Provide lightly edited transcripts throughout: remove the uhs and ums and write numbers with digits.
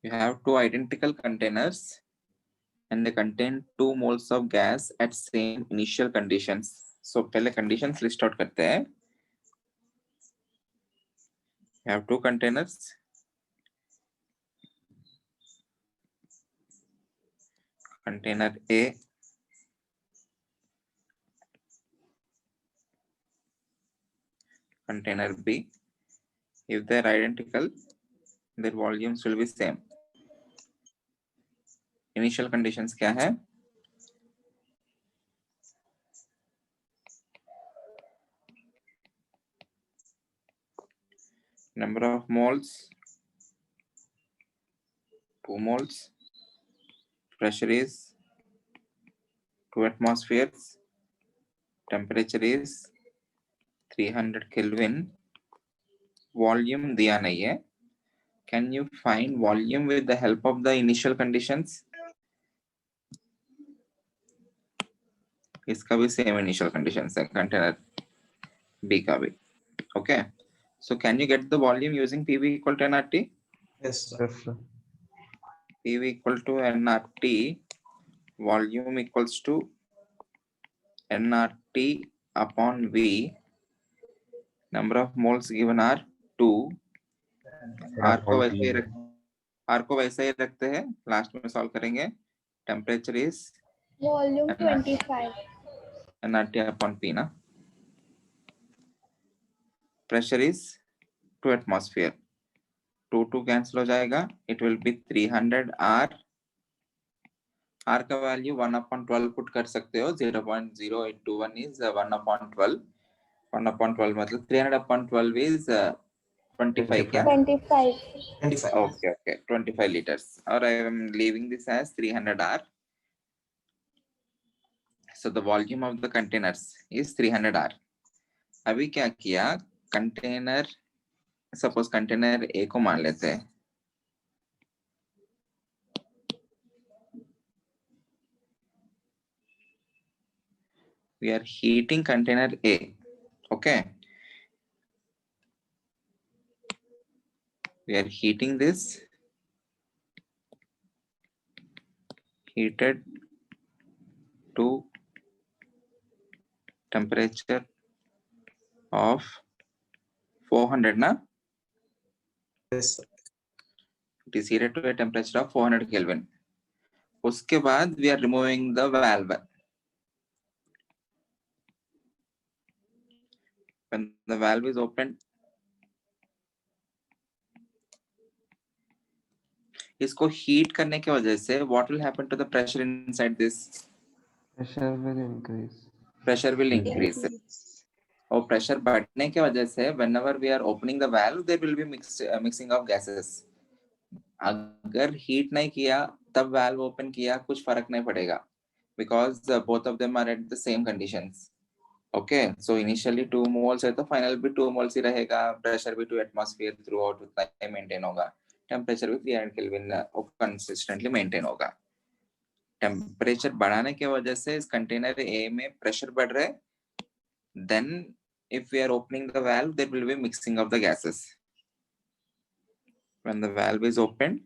You have two identical containers and they contain 2 moles of gas at same initial conditions. So पहले conditions list out करते हैं. You have two containers. Container A, container B. If they are identical, their volumes will be same. Initial conditions क्या है? Number of moles, 2 moles. Pressure is 2 atmospheres. Temperature is 300 Kelvin. Volume दिया नहीं है. Can you find volume with the help of the initial conditions? इसका भी same initial conditions है container B का भी. Okay. So can you get the volume using PV equal to nRT? Yes, sir. PV equal to nRT. Volume equals to nRT upon V. Number of moles given are 2. R को वैसे ही रखते हैं. Last में solve करेंगे. Temperature is volume 25 nRT upon P ना. Pressure is 2 atmosphere. 2 cancel हो जाएगा. It will be 300 R. R का वैल्यू 1/12 पुट कर सकते हो. 0.0821 इज 1/12. 1/12 मतलब 300/12 इज 25 क्या? 25 Okay. 25 liters. Or I am leaving this as 300 R. So the volume of the containers is 300 R. अभी क्या किया? कंटेनर, सपोज कंटेनर ए को मान लेते हैं. We are heating container A. Okay. We are heating this. Heated to temperature of 400 na. Yes, sir. It is heated to a temperature of 400 Kelvin. उसके बाद we are removing the valve. When the valve is opened, इसको heat करने की वजह से what will happen to the pressure inside this? Pressure will increase. Pressure will increase. और pressure बढ़ने की वजह से whenever we are opening the valve, there will be mixing of gases. अगर हीट नहीं किया तब valve open किया कुछ फर्क नहीं पड़ेगा, because both of them are at the same conditions. Okay, so initially 2 moles है तो final भी 2 moles ही रहेगा. प्रेशर भी 2 atmosphere throughout उतना ही मेंटेन होगा. टेम्परेचर भी 300 केल्विन कंसिस्टेंटली मेंटेन होगा. टेम्परेचर बढ़ाने की वजह से इस कंटेनर ए में प्रेशर बढ़ रहा है. Then if we are opening the valve, there will be mixing of the gases. When the valve is opened,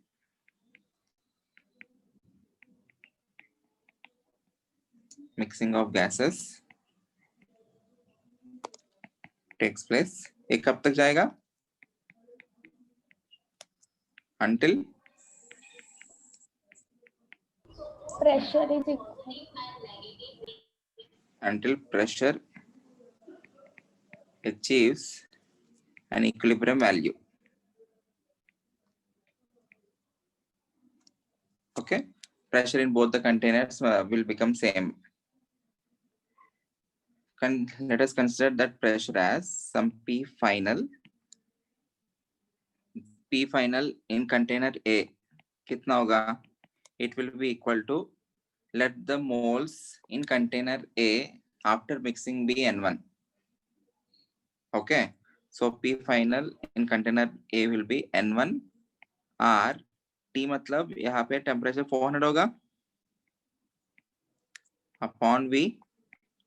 mixing of gases takes place. ये कब तक जाएगा? Until pressure is equal. Until pressure achieves an equilibrium value. Okay, pressure in both the containers will become same. Let us consider that pressure as some P final. P final in container A कितना होगा? It will be equal to, let the moles in container A after mixing be N1. Okay, so P final in container A will be N1 R. T मतलब यहाँ पे temperature 400 होगा upon V,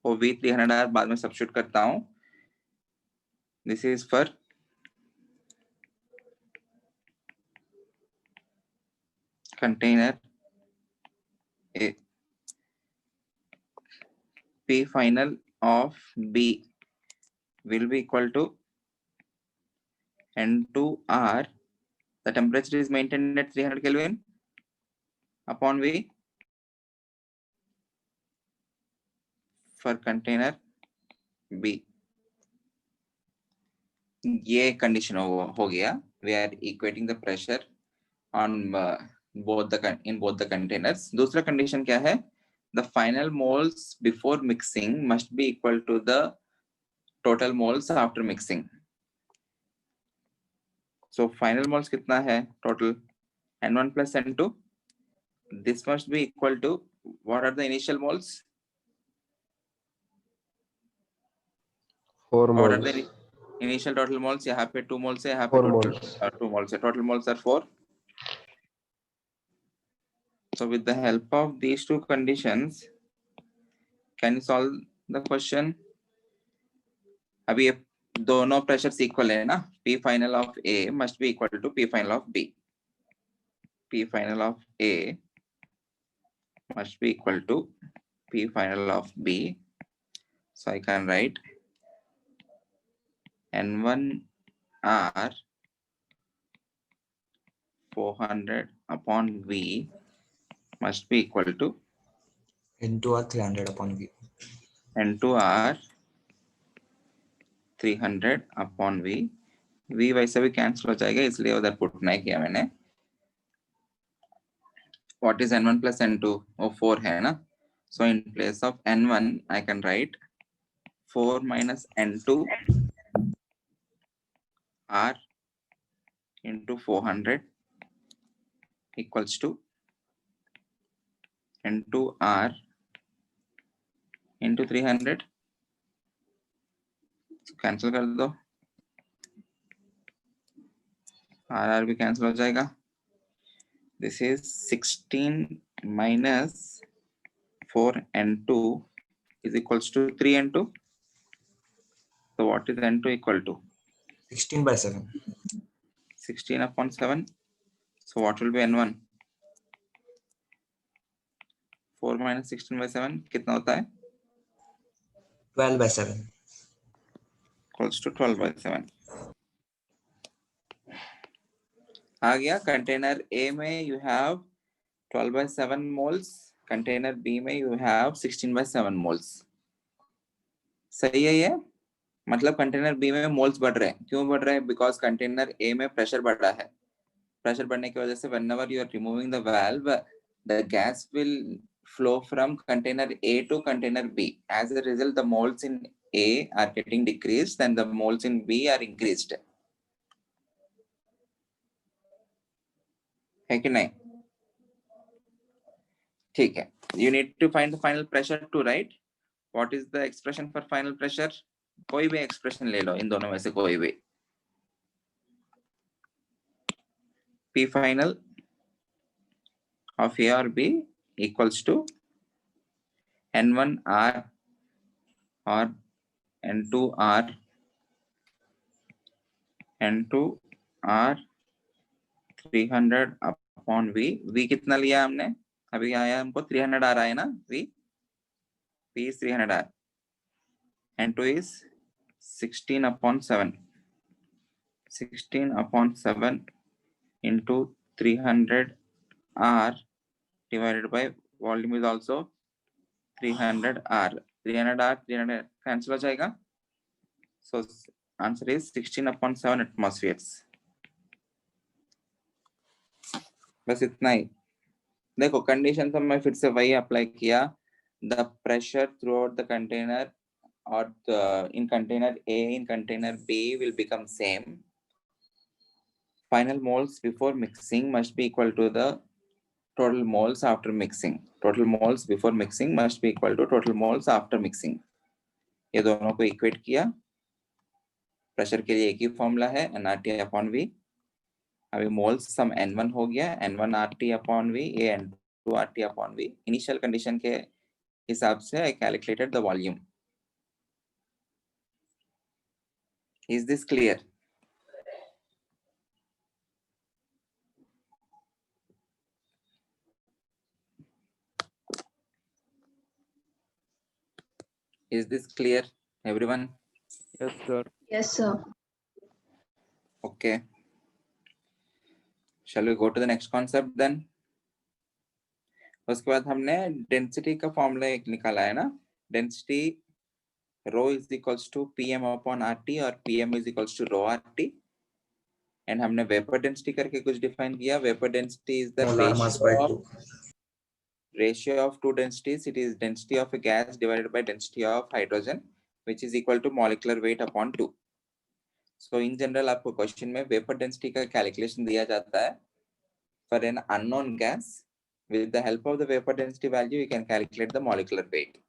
और V 300 R बाद में substitute करता हूँ. This is for container A, P final of B will be equal to N2R. The temperature is maintained at 300 Kelvin upon V for container B. ये condition हो गया. We are equating the pressure on both the containers. दूसरा condition क्या है? The final moles before mixing must be equal to the total moles after mixing. So final moles कितना है total? N1 plus N2. This must be equal to, what are the initial moles? 4 What are moles. the initial total moles? यहाँ पे 2 moles है, यहाँ 4 पे moles. 2 moles है. Total moles are 4. So with the help of these two conditions, can you solve the question? अभी ये दोनों pressures equal है ना? P final of A must be equal to P final of B. P final of A must be equal to P final of B. So I can write N1R 400 upon V must be equal to N2R 300 upon V. N2R 300 upon V. V वैसे भी cancel हो जाएगा, इसलिए उधर put नहीं किया मैंने. What is N1 plus N2? वो 4 है ना. So in place of N1 I can write 4 minus N2 R into 400 equals to N2 R into 300. Cancel कर दो, RR भी कैंसिल हो जाएगा. This is 16 minus 4N2 is equals to 3N2. So what is N2 equal to? 16 by 7. 16 upon 7. So what will be N1? 4 minus 16 by 7 कितना होता है? 12 by 7. Equals to 12 by 7. आ गया. Container A में you have 12 by 7 moles. Container B में you have 16 by 7 moles. सही है ये? मतलब कंटेनर B में मोल्स बढ़ रहे हैं. क्यों बढ़ रहे हैं? बिकॉज कंटेनर A में प्रेशर बढ़ रहा है. प्रेशर बढ़ने की वजह से whenever you are removing the valve, the gas will flow from container A to container B. As a result, the moles in A are getting decreased and the moles in B are increased. है कि नहीं? ठीक है. You need to find the final pressure too, right? What is the expression for final pressure? कोई भी expression ले लो, इन दोनों में से कोई भी. P final of A or B equals to N1R or N2R N2R 300 upon V. V कितना लिया हमने? अभी आया हमको 300 आ रहा है ना? V is 300 R. N2 is 16 upon 7. 16 upon 7 into 300 R divided by volume is also 300 R. 300 R 300 cancel हो जाएगा. So answer is 16 upon 7 atmospheres. बस इतना ही. देखो कंडीशन तो मैं फिर से वही अप्लाई किया. The pressure throughout the container or in container A, in container B will become same. Final moles before mixing must be equal to the total moles after mixing. Total moles before mixing must be equal to total moles after mixing. ये दोनों को equate किया. Pressure के लिए एक ही formula है, nRT upon V. अभी moles सम N1 हो गया, N1 RT upon V, ये N2 RT upon V. Initial condition के हिसाब से I calculated the volume. Is this clear? Is this clear, everyone? Yes, sir. Yes, sir. Okay. Shall we go to the next concept then? उसके बाद हमने density का formula एक निकाला है ना, density rho is equals to pm upon RT और pm is equals to rho RT, and हमने वेपर डेंसिटी करके कुछ डिफाइन किया. Vapour density is the Molar mass by 2. ratio of two densities. It is density of a gas divided by density of hydrogen, which is equal to molecular weight upon 2. So in general आपको question में vapour density का calculation दिया जाता है for an unknown gas. With the help of the vapor density value, you can calculate the molecular weight.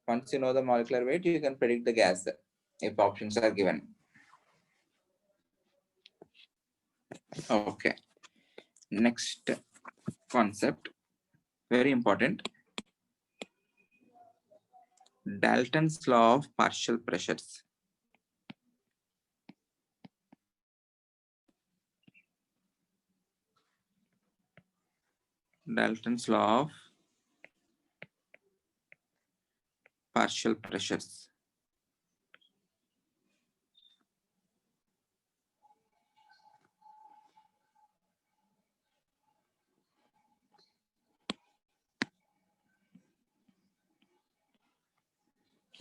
Once you know the molecular weight, you can predict the gas if options are given. Okay. Next concept, very important. Dalton's law of partial pressures. Dalton's law of partial pressures.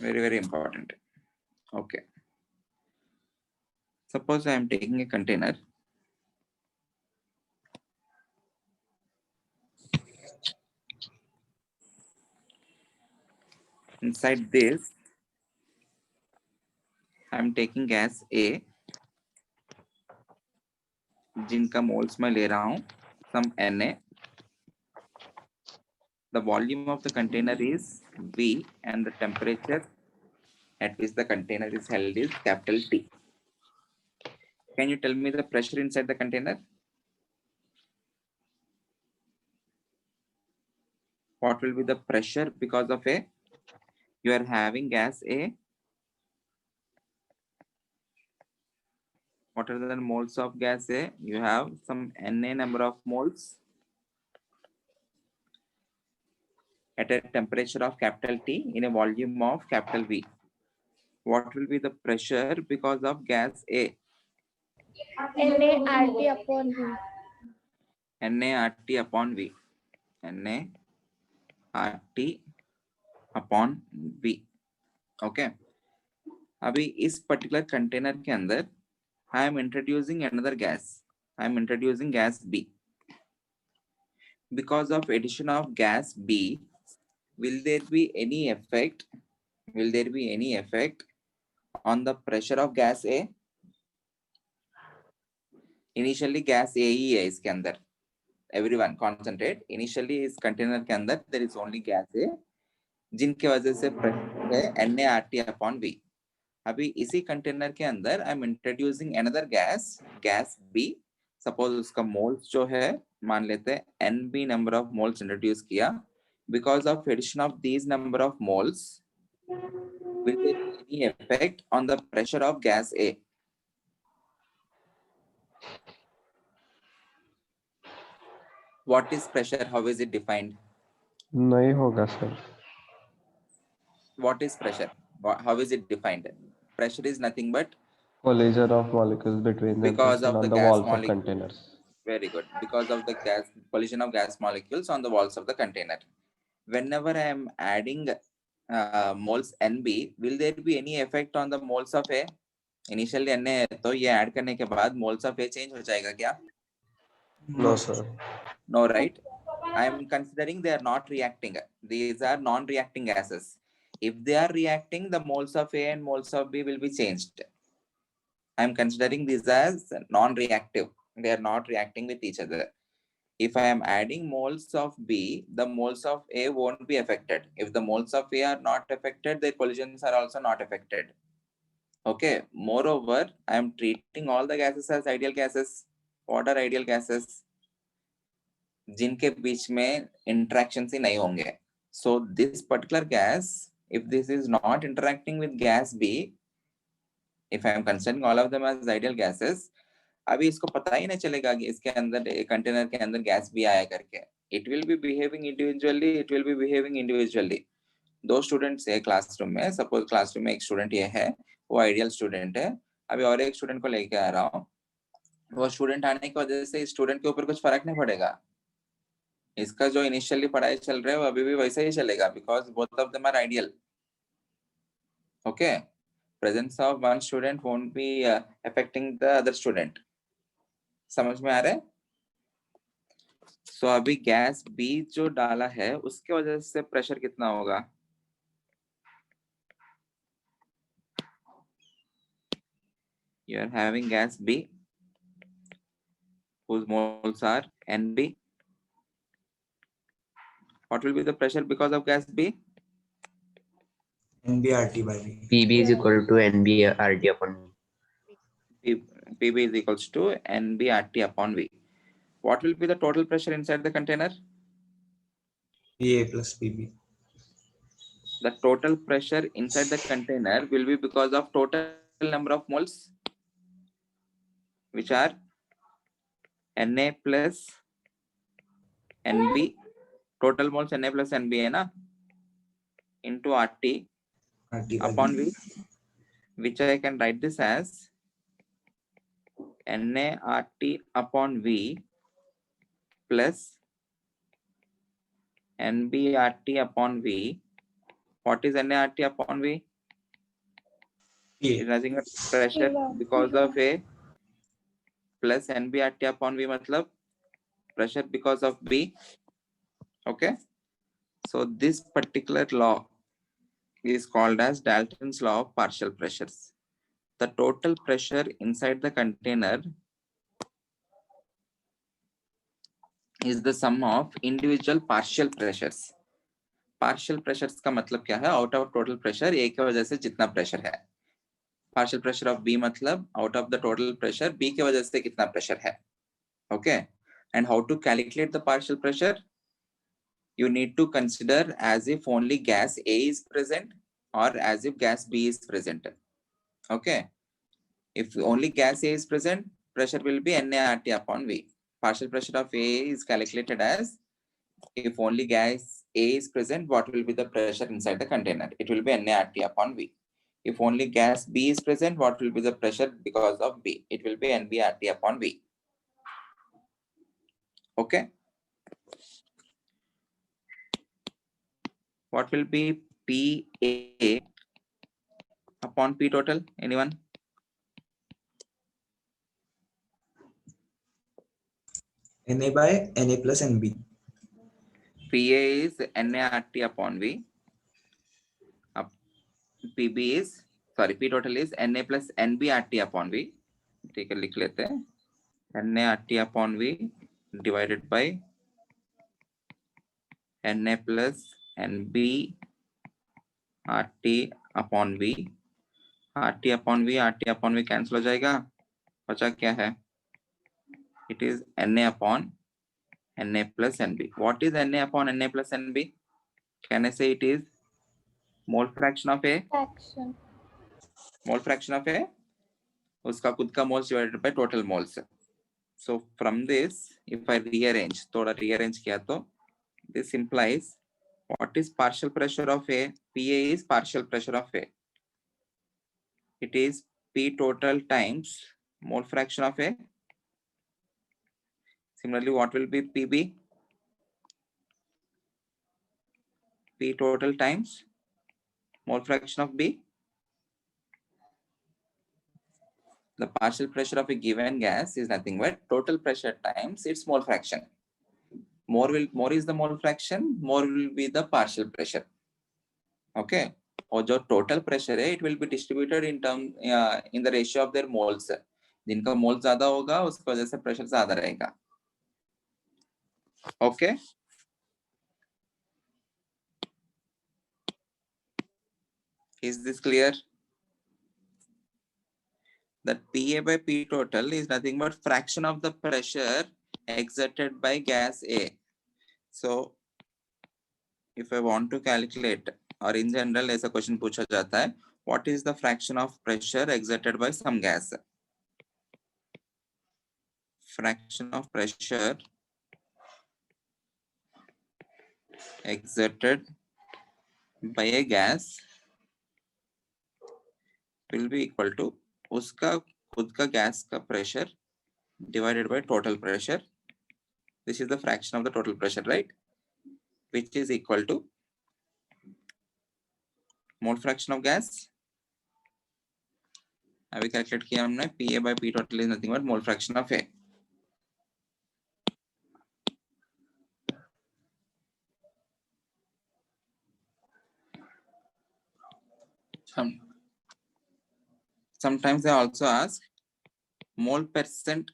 Very, very important. Okay. Suppose I am taking a container. Inside this, I am taking gas A, जिनका moles मैं ले रहा हूँ, some Na. The volume of the container is V and the temperature at which the container is held is capital T. Can you tell me the pressure inside the container? What will be the pressure because of A? You are having gas A. What are the moles of gas A? You have some Na number of moles at a temperature of capital T in a volume of capital V. What will be the pressure because of gas A? NaRT upon V. NaRT upon V. NaRT upon V. Okay. अभी इस particular container के अंदर I am introducing another gas. I am introducing gas B. Because of addition of gas B, will there be any effect? Will there be any effect on the pressure of gas A? Initially gas A ही है इसके अंदर. Everyone concentrate. Initially इस container के अंदर there is only gas A, जिनके वजह से pressure है NaRT upon V. अभी इसी कंटेनर के अंदर I am introducing another gas B. Suppose उसका मोल्स जो है मान लेते हैं NB number of moles introduce किया. Because of addition of these number of moles will there be any effect on the pressure of gas A? What is pressure? How is it defined? नहीं होगा sir. What is pressure? How is it defined? Pressure is nothing but Collision of molecules between them because of on the the gas walls of molecule. containers. Very good. Because of the collision of gas molecules on the walls of the container. Whenever I am adding moles NB, will there be any effect on the moles of A? Initially Na है तो ये add करने के बाद moles of A change हो जाएगा क्या? No, sir. No, right? I am considering they are not reacting. These are non-reacting gases. If they are reacting, the moles of A and moles of B will be changed. I am considering these as non-reactive. They are not reacting with each other. If I am adding moles of B, the moles of A won't be affected. If the moles of A are not affected, their collisions are also not affected. Okay. Moreover, I am treating all the gases as ideal gases. What are ideal gases? जिनके बीच में interactions ही नहीं होंगे. So this particular gas, if this is not interacting with gas B, if I am considering all of them as ideal gases, अभी इसको पता ही नहीं चलेगा कि इसके अंदर कंटेनर के अंदर गैस भी आया करके. It will be behaving individually. It will be behaving individually. दो स्टूडेंट्स है क्लासरूम में, सपोज क्लासरूम में एक स्टूडेंट ये है, वो आइडियल स्टूडेंट है, अभी और एक स्टूडेंट को लेके आ रहा हूँ, वो स्टूडेंट आने की वजह से स्टूडेंट के ऊपर कुछ फर्क नहीं पड़ेगा, इसका जो इनिशियली पढ़ाई चल रहा है वो अभी भी वैसा ही चलेगा, because both of them are ideal. Okay, presence of one student won't be affecting the other student. समझ में आ रहा है? सो अभी गैस बी जो डाला है उसके वजह से प्रेशर कितना होगा? You are having gas B whose moles are NB. What will be the pressure because of gas B? NBRT by V. PB is equal to NBRT upon V. PB is equals to NBRT upon V. What will be the total pressure inside the container? PA plus PB. The total pressure inside the container will be because of total number of moles, which are Na plus NB. Total moles Na plus NB है ना, into RT RT by upon V. V, which I can write this as NaRT upon V plus NBRT upon V. What is NaRT upon V? PA. It is nothing but pressure because of A plus NBRT upon V मतलब pressure because of B. Okay, so this particular law is called as Dalton's law of partial pressures. The total pressure inside the container is the sum of individual partial pressures. Partial pressures का मतलब क्या है? Out of total pressure A की वजह से जितना pressure है. Partial pressure of B मतलब out of the total pressure B की वजह से कितना pressure है. Okay, and how to calculate the partial pressure? You need to consider as if only gas A is present or as if gas B is present. Okay, if only gas A is present, pressure will be NaRT upon V. Partial pressure of A is calculated as if only gas A is present, what will be the pressure inside the container? It will be NaRT upon V. If only gas B is present, what will be the pressure because of B? It will be NBRT upon V. Okay. What will be PA upon P total? Anyone? NA by NA plus NB. PA is NaRT upon V. PB is, sorry, P total is Na plus NBRT upon V. ठीक है, लिख लेते हैं. NaRT upon V divided by Na plus NBRT upon V. RT upon V cancel हो जाएगा. बचा क्या है? It is Na upon Na plus NB. What is Na upon Na plus NB? Can I say it is mole fraction of A? Fraction. Mole fraction of A, उसका खुद का moles divided by total moles. So from this, if I rearrange, थोड़ा rearrange किया तो this implies what is partial pressure of A? PA is partial pressure of A. It is P total times mole fraction of A. Similarly, what will be PB? P total times mole fraction of B. The partial pressure of a given gas is nothing but total pressure times its mole fraction. More is the mole fraction, more will be the partial pressure. Okay, और जो total pressure है, it will be distributed in the ratio of their moles. जिनका मोल ज्यादा होगा उसकी वजह से pressure ज्यादा रहेगा. Okay, is this clear? That PA by P total is nothing but fraction of the pressure exerted by gas A. So if I want to calculate, or in general ऐसा question पूछा जाता है, what is the fraction of pressure exerted by some gas? Fraction of pressure exerted by a gas will be equal to उसका खुद का gas का pressure divided by total pressure. This is the fraction of the total pressure, right? Which is equal to mole fraction of gas. अभी calculate किया हमने, PA by P total is nothing but mole fraction of A. Sometimes they also ask mole percent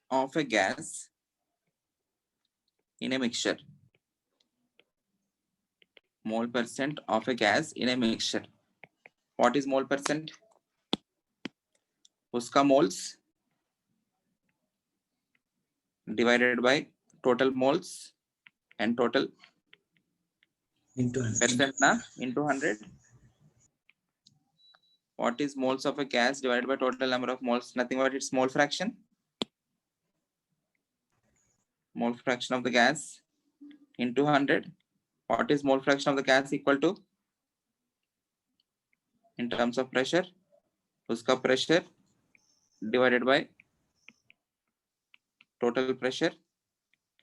of a gas in a mixture. Mole percent of a gas in a mixture. What is mole percent? उसका moles divided by total moles and total into 100. percent na into 100. What is moles of a gas divided by total number of moles? Nothing but its mole fraction. Mole fraction of the gas into 100. What is mole fraction of the gas equal to? In terms of pressure, उसका pressure divided by total pressure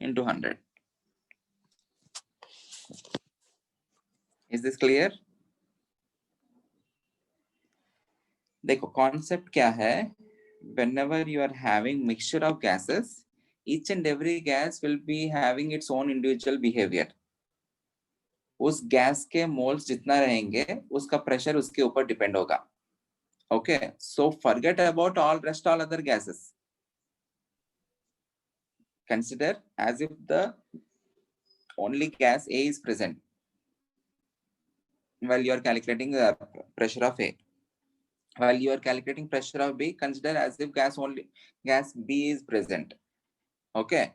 into 100. Is this clear? देखो concept क्या है? Whenever you are having mixture of gases, each and every gas will be having its own individual behavior. उस gas के moles जितना रहेंगे उसका pressure उसके ऊपर डिपेंड होगा. Okay, so forget about all other gases. Consider as if the only gas A is present while you are calculating the pressure of A. While you are calculating pressure of B, consider as if gas B is present. Okay.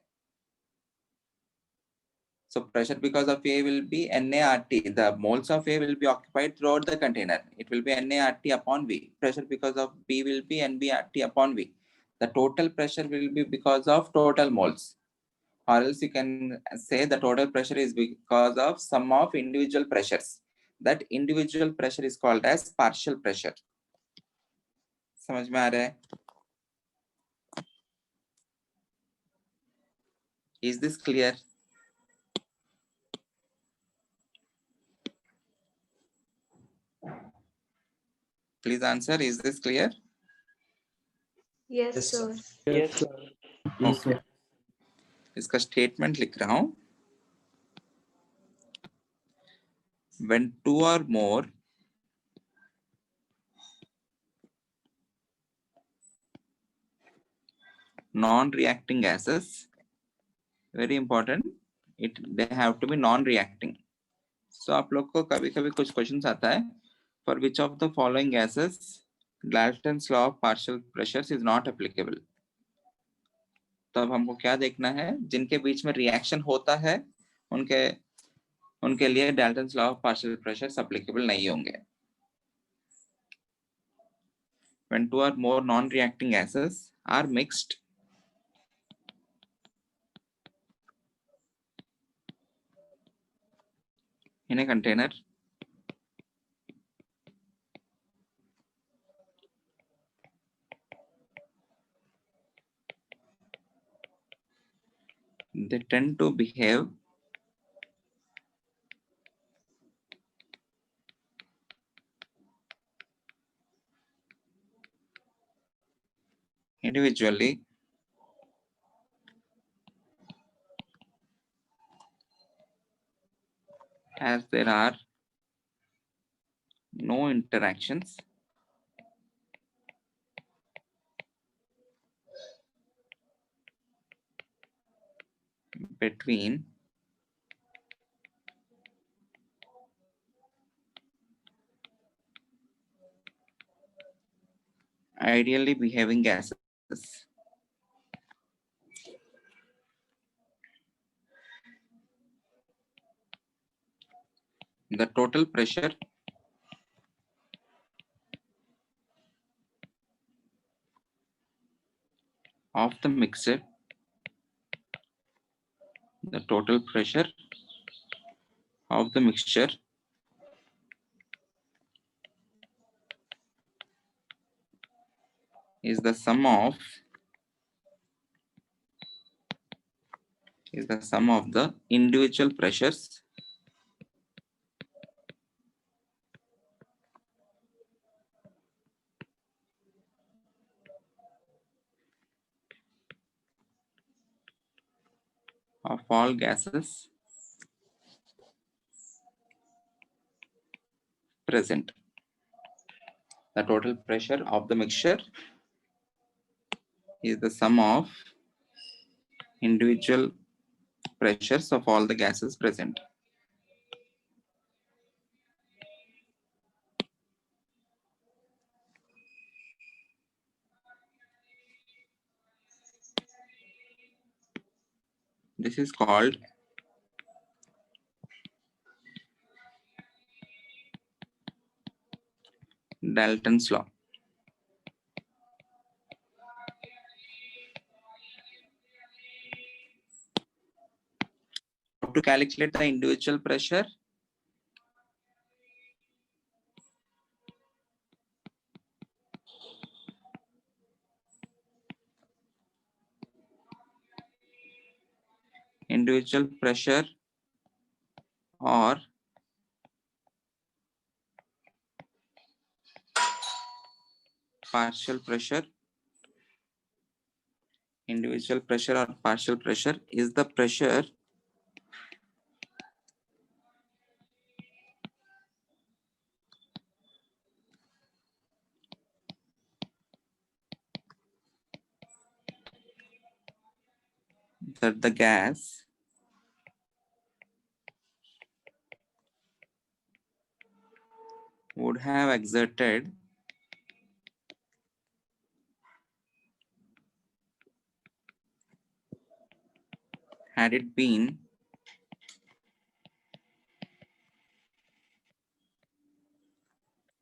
So pressure because of A will be NaRT. The moles of A will be occupied throughout the container. It will be NaRT upon V. Pressure because of B will be NbRT upon V. The total pressure will be because of total moles. Or else you can say the total pressure is because of sum of individual pressures. That individual pressure is called as partial pressure. समझ में आ रहा है? Is this clear? Please answer. Is this clear? Yes, Yes, sir. sir. Yes, sir. Okay. इसका statement लिख रहा हूँ. When two or more non-reacting gases, very important, they have to be non-reacting. So आप लोग को कभी-कभी कुछ questions आता है. For which of the following gases Dalton's law of partial pressures is not applicable? तब हमको क्या देखना है? जिनके बीच में reaction होता है उनके लिए Dalton's law of partial pressures applicable नहीं होंगे. When two or more non-reacting gases are mixed in a container, they tend to behave individually as there are no interactions between ideally behaving gases. The total pressure of the mixture, the total pressure of the mixture is the sum of the individual pressures of all gases present. The total pressure of the mixture is the sum of individual pressures of all the gases present. This is called Dalton's law. How to calculate the individual pressure? Individual pressure or partial pressure. Individual pressure or partial pressure is the pressure that the gas would have exerted had it been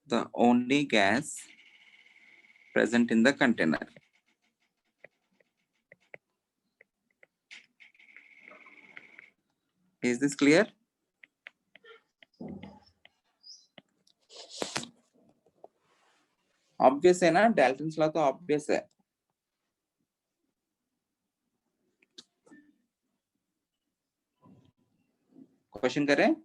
the only gas present in the container. Is this clear? Obvious है ना, Dalton's law तो obvious है. Question करें?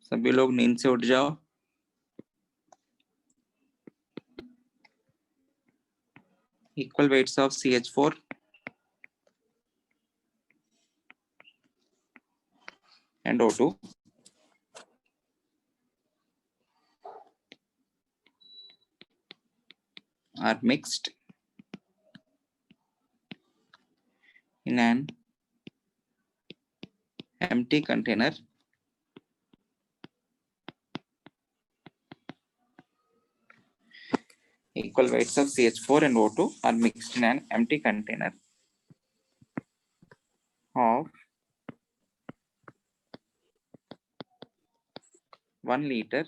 सभी लोग नींद से उठ जाओ. Equal weights of CH4 and O2 are mixed in an empty container equal weights of CH4 and O2 are mixed in an empty container of 1 liter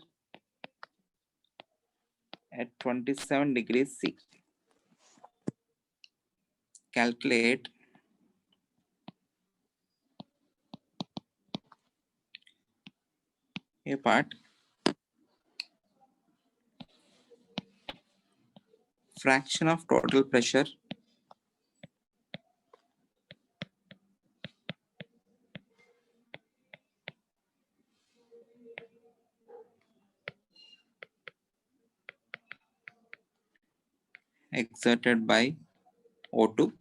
at 27 degrees C. Calculate a part. Fraction of total pressure exerted by O2.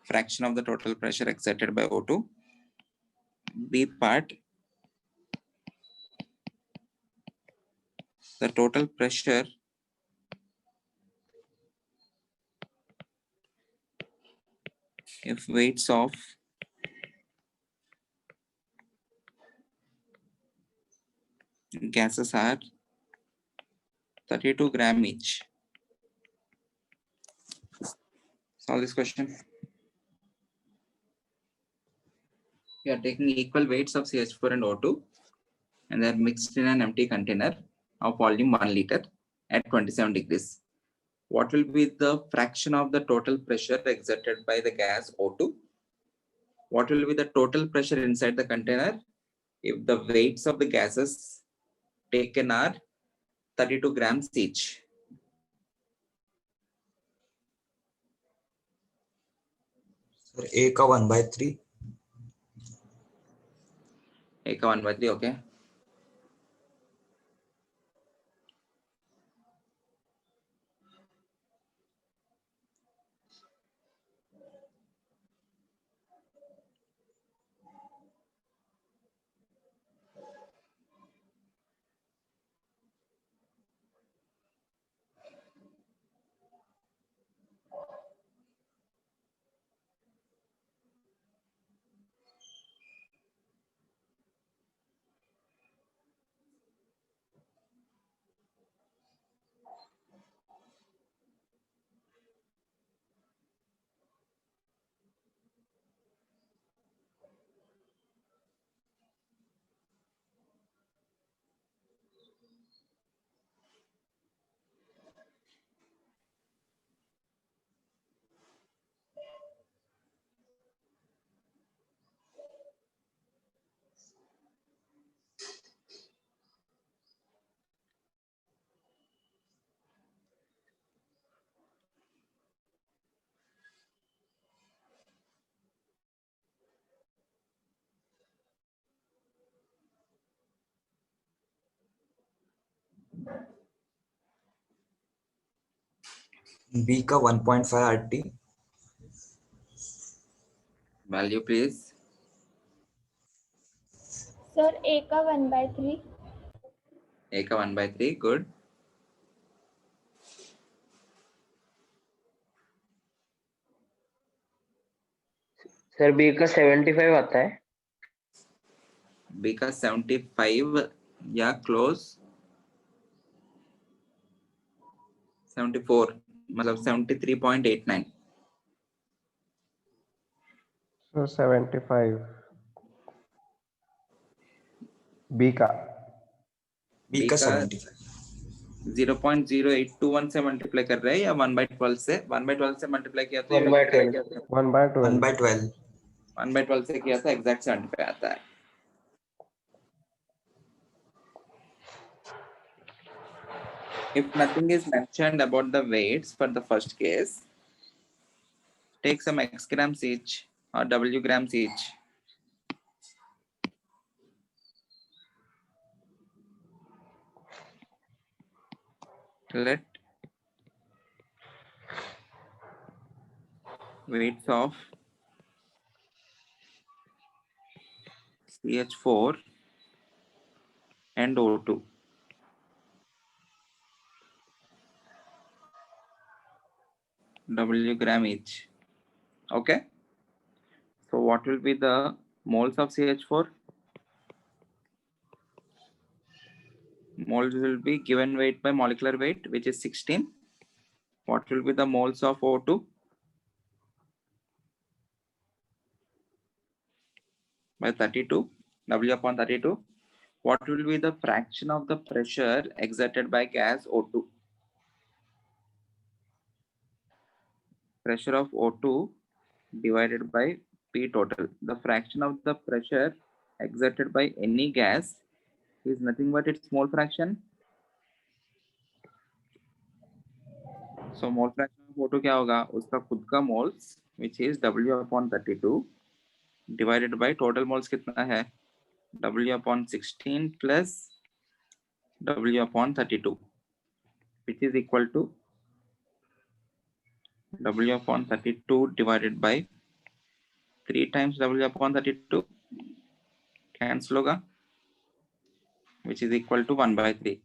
Fraction of the total pressure exerted by O2. B part, the total pressure if weights of gases are 32 gram each. Solve this question. We are taking equal weights of CH4 and O2 and they are mixed in an empty container. of volume 1 liter at 27 degrees. What will be the fraction of the total pressure exerted by the gas O2? What will be the total pressure inside the container if the weights of the gases taken are 32 grams each? Sir, A का 1/3. A का 1/3, okay. B का 1.5 RT. Value please. Sir, A का 1/3. A का 1/3, good. Sir B का 75 आता है. B का 75 या close 74, मतलब 73.89. So 75. B का. B का 75. 0.0821 से मल्टीप्लाई कर रहे हैं या 1/12 से? 1/12 से मल्टीप्लाई किया तो 1/12. 1/12. 1/12. 1/12 से किया था एग्जैक्ट 75 आता है. If nothing is mentioned about the weights for the first case, take some x grams each or w grams each. Let weights of CH4 and O2 W gram each. Okay. So what will be the moles of CH4? Moles will be given weight by molecular weight, which is 16. What will be the moles of O2? By 32, W/32. What will be the fraction of the pressure exerted by gas O2? Pressure of O2 divided by P total. The fraction of the pressure exerted by any gas is nothing but its mole fraction. So mole fraction of O2 क्या होगा? उसका खुद का moles, which is W/32 divided by total moles कितना है? W/16 plus W/32, which is equal to W/32 divided by 3 times W/32 cancel होगा, which is equal to 1/3.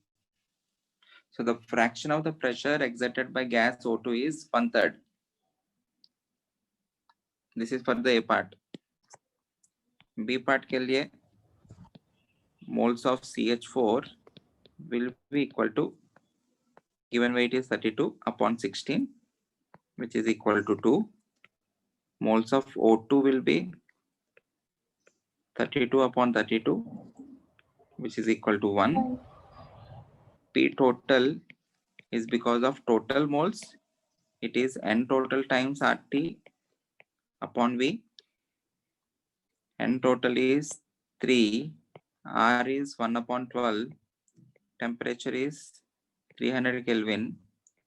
So the fraction of the pressure exerted by gas O2 is 1/3. This is for the A part. B part के लिए moles of CH4 will be equal to, given weight is 32/16, which is equal to 2. Moles of O2 will be 32/32, which is equal to 1. P total is because of total moles. It is N total times RT upon V. N total is 3. R is 1 upon 12. Temperature is 300 Kelvin.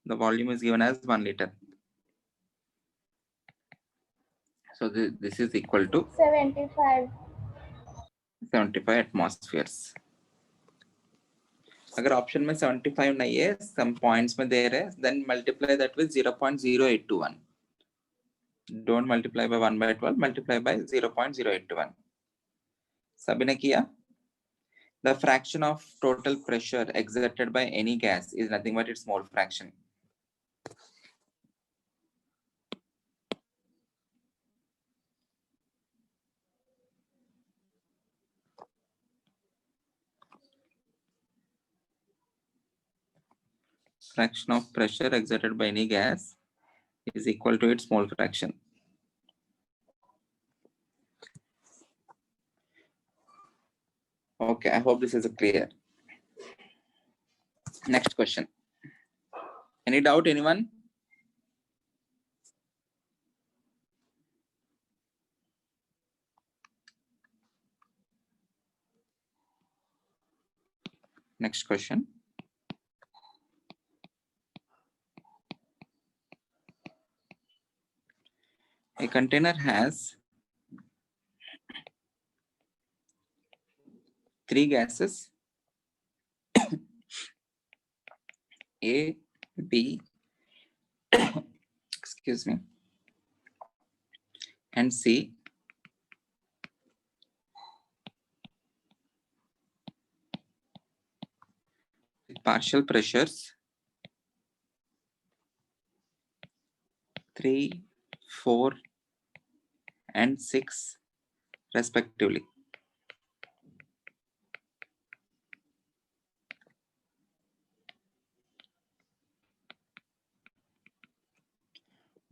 The volume is given as 1 liter. So this is equal to 75. 75 atmospheres. अगर option में 75 नहीं है, some points में दे रहे हैं, then multiply that with 0.0821. Don't multiply by 1 by 12, multiply by 0.0821. सभी ने किया? The fraction of total pressure exerted by any gas is nothing but its mole fraction. Fraction of pressure exerted by any gas is equal to its mole fraction. Okay, I hope this is clear. Next question. Any doubt, anyone? Next question. A container has 3 gases, A, B, excuse me, and C. With partial pressures 3, 4, and 6 respectively.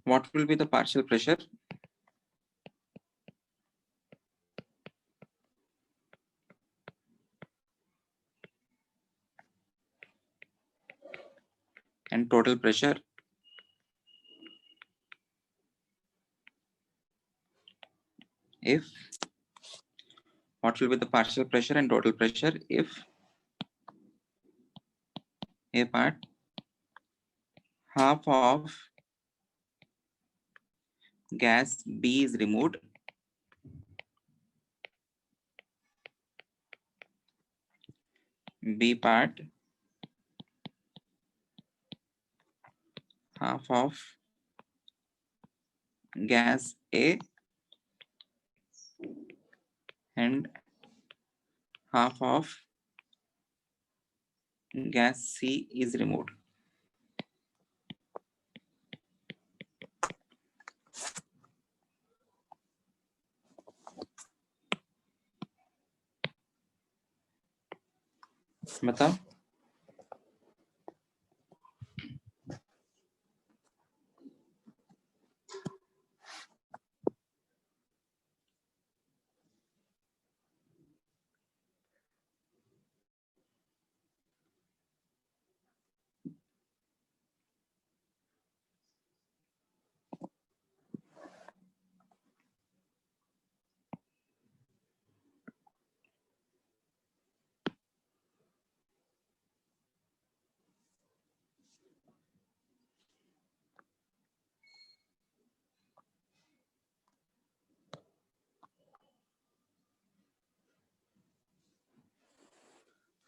What will be the partial pressure? And total pressure? If what will be the partial pressure and total pressure if A part half of gas B is removed, B part half of gas A and half of gas C is removed. बताओ.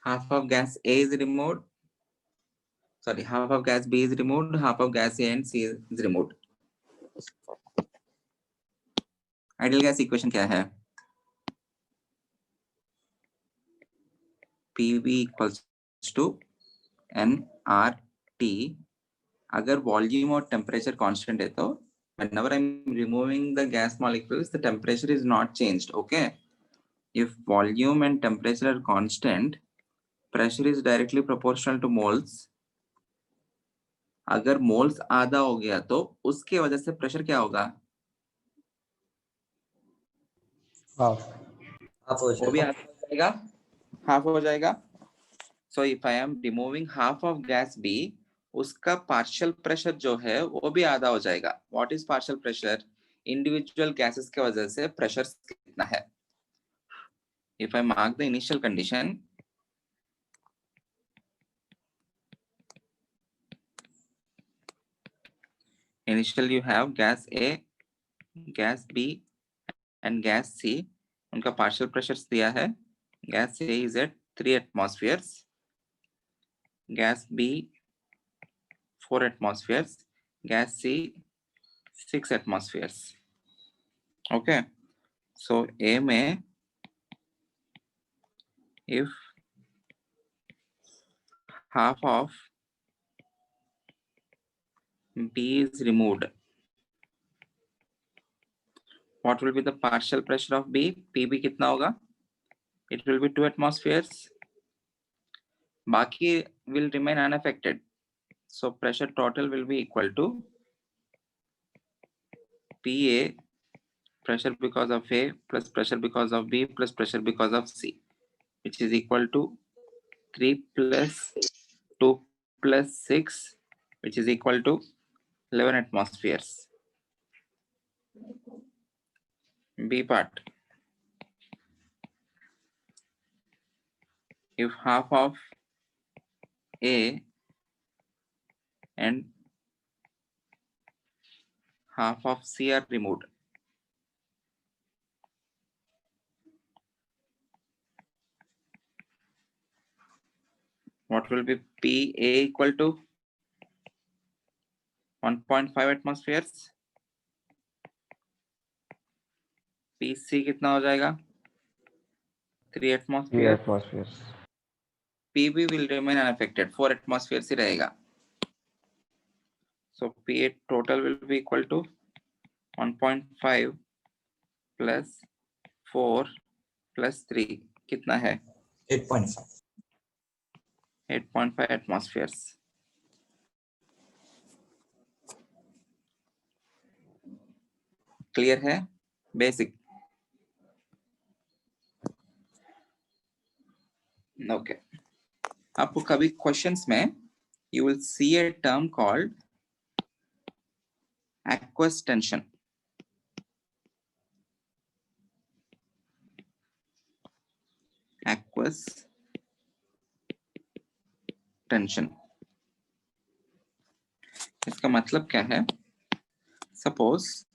Half of gas A is removed. Sorry, half of gas B is removed, half of gas A and C is removed. Ideal gas equation क्या है? PV equals to nRT. अगर volume और temperature constant है तो whenever I'm removing the gas molecules, the temperature is not changed. Okay. If volume and temperature are constant, pressure is directly proportional to moles. अगर moles आधा हो गया तो उसके वजह से pressure क्या होगा? हाफ हाफ हो वो भी जाएगा. हाफ हो जाएगा. हाफ हो जाएगा. So if I am removing half of gas B, उसका partial pressure जो है वो भी आधा हो जाएगा. What is partial pressure? Individual gases के वजह से pressure कितना है? If I mark the initial condition, initially you have gas A, gas B and gas C. उनका partial pressures दिया है. Gas A is at 3 atmospheres. Gas B 4 atmospheres. Gas C 6 atmospheres. Okay. So A में if half of B is removed, what will be the partial pressure of B? PB कितना होगा? It will be 2 atmospheres. बाकी will remain unaffected. So pressure total will be equal to PA, pressure because of A, plus pressure because of B, plus pressure because of C, which is equal to 3 plus 2 plus 6, which is equal to 11 atmospheres. B part. If half of A and half of C are removed, what will be PA equal to 1.5 atmospheres. PC कितना हो जाएगा? 3 3 atmospheres. atmospheres. PB will remain unaffected. 4 atmospheres ही रहेगा. So PA total will be equal to 1.5 plus 4 plus 3. कितना है? 8.5. 8.5 atmospheres. Clear है? Basic. Okay. आपको कभी questions में you will see a term called aqueous tension. Aqueous tension. इसका मतलब क्या है? Suppose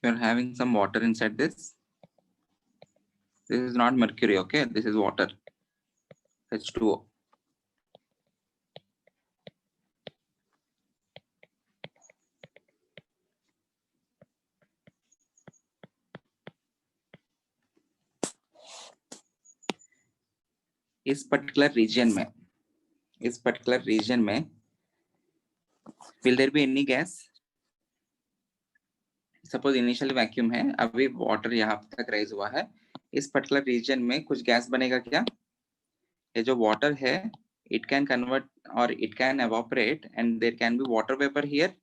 you are having some water inside this. This is not mercury, okay? This is water, H2O. इस particular region में will there be any gas? Suppose initially vacuum है, अभी water यहाँ तक raise हुआ है. इस particular region में कुछ gas बनेगा क्या? ये जो water है, it can convert or it can evaporate and there can be water vapor here.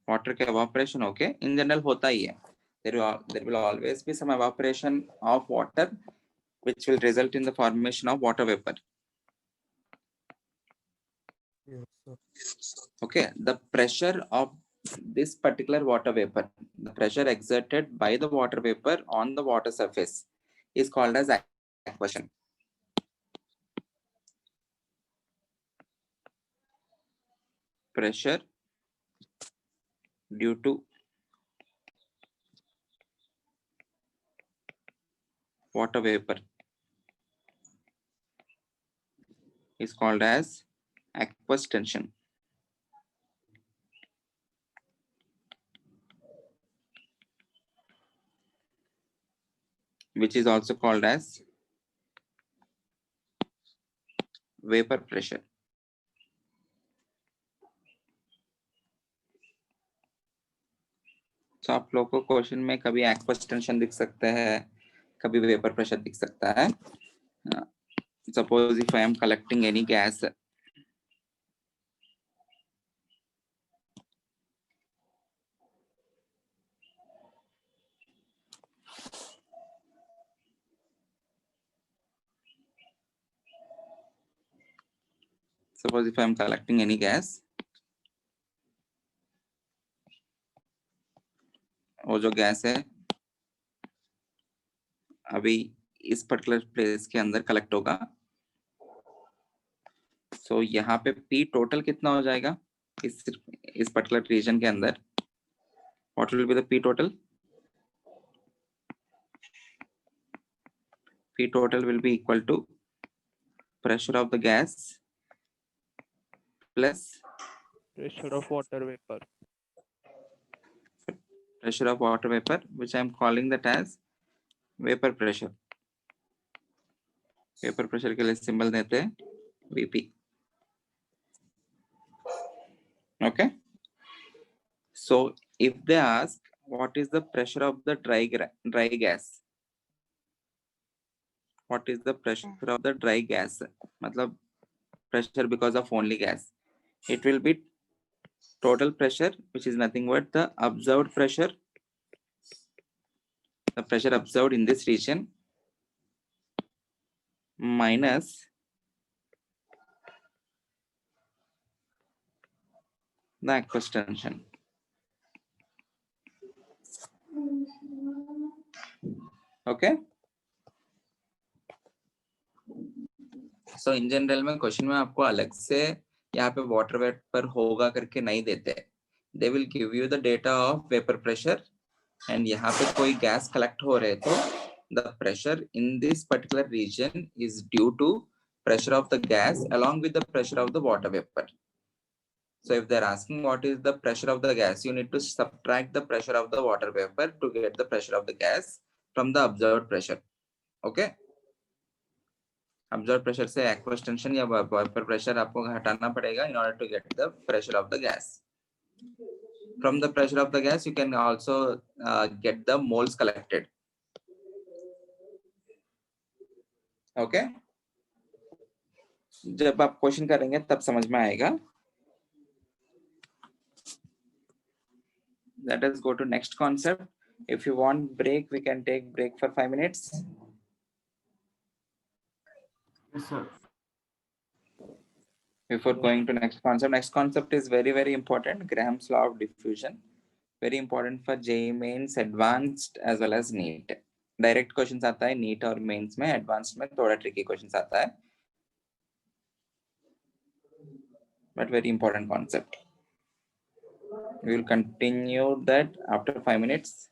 Water का evaporation okay, in general होता ही है. There will always be some evaporation of water which will result in the formation of water vapor. Okay, the pressure of this particular water vapor, the pressure exerted by the water vapor on the water surface is called as aquation. Pressure due to water vapor is called as aqueous tension. Which is also called as vapor pressure. तो आप लोग को question में कभी aqueous tension दिख सकता है, कभी वेपर प्रेशर दिख सकता है. Suppose if I am collecting any gas, suppose if I am collecting any gas, वो जो गैस है अभी इस पर्टिकुलर प्लेस के अंदर कलेक्ट होगा. सो यहाँ पे P टोटल कितना हो जाएगा इस पर्टिकुलर रीजन के अंदर? What will be the P total? P total will be equal to pressure of the gas plus pressure of water vapor. Pressure of water vapor, which I am calling that as vapor pressure. Vapor pressure के लिए symbol देते हैं VP. Okay. So if they ask what is the pressure of the dry gas, what is the pressure of the dry gas? मतलब pressure because of only gas. It will be total pressure, which is nothing but the observed pressure, the pressure observed in this region, minus the aqueous tension. Okay. So in general में question में आपको अलग से यहाँ पे water vapour होगा करके नहीं देते. They will give you the data of vapor pressure and यहाँ पे कोई गैस कलेक्ट हो रहे तो the pressure in this particular region is due to pressure of the gas along with the pressure of the water vapor. So if they're asking what is the pressure of the gas, you need to subtract the pressure of the water vapor to get the pressure of the gas from the observed pressure. Okay. Observed pressure से aqueous tension या vapor pressure आपको हटाना पड़ेगा in order to get the pressure of the gas. From the pressure of the gas, you can also get the moles collected. Okay. जब आप question करेंगे तब समझ में आएगा. Let us go to next concept. If you want break, we can take break for 5 minutes. Yes, sir. Before going to next concept is very, very important. Graham's law of diffusion. Very important for JEE mains, advanced as well as NEET. Direct questions आता है NEET और mains में, advanced में थोड़ा tricky questions आता है. But very important concept. We will continue that after 5 minutes.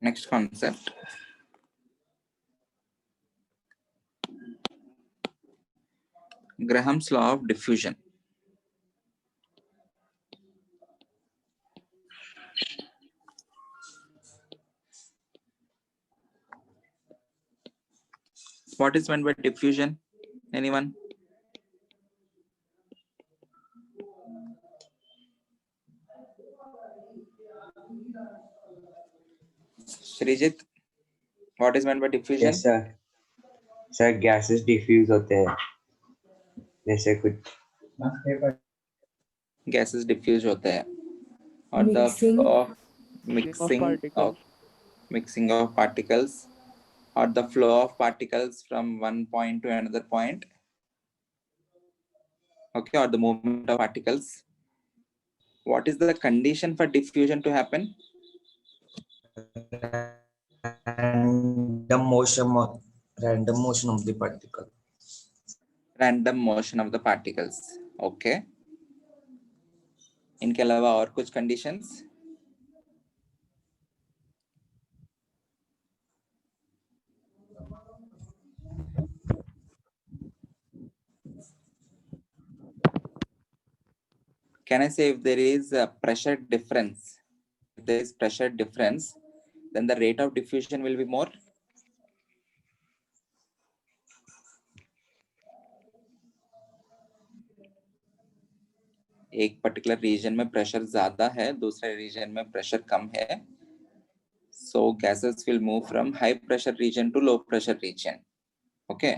Next concept. Graham's law of diffusion. What is meant by diffusion? Anyone? Srijit, what is meant by diffusion? Yes, sir. Sir, gases diffuse होते हैं. जैसे कुछ Gases diffuse होते हैं. Or Mixing. the mixing of particles, or the flow of particles from one point to another point. okay, or the movement of particles. What is the condition for diffusion to happen? Random motion of the particle. Random motion of the particles. Okay. इनके अलावा और कुछ conditions? Can I say if there is a pressure difference? If there is pressure difference, then the rate of diffusion will be more. एक particular reason में pressure ज्यादा है, दूसरे reason में प्रेशर कम है, so gases will move from high pressure region to low pressure region. Okay,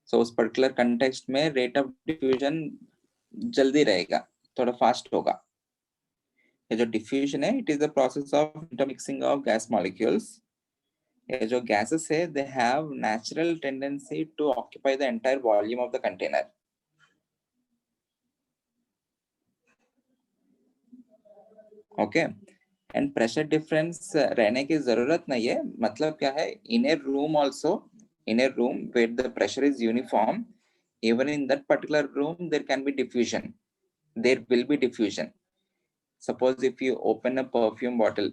so उस particular context में rate of diffusion जल्दी रहेगा, थोड़ा फास्ट होगा. ये जो डिफ्यूजन है, it is the process of intermixing of gas molecules. ये जो गैसेस है, they have natural tendency to occupy the entire volume of the container. Okay, and pressure difference रहने की जरूरत नहीं है. मतलब क्या है, in a room also, in a room where the pressure is uniform, even in that particular room there can be diffusion, there will be diffusion. Suppose if you open a perfume bottle,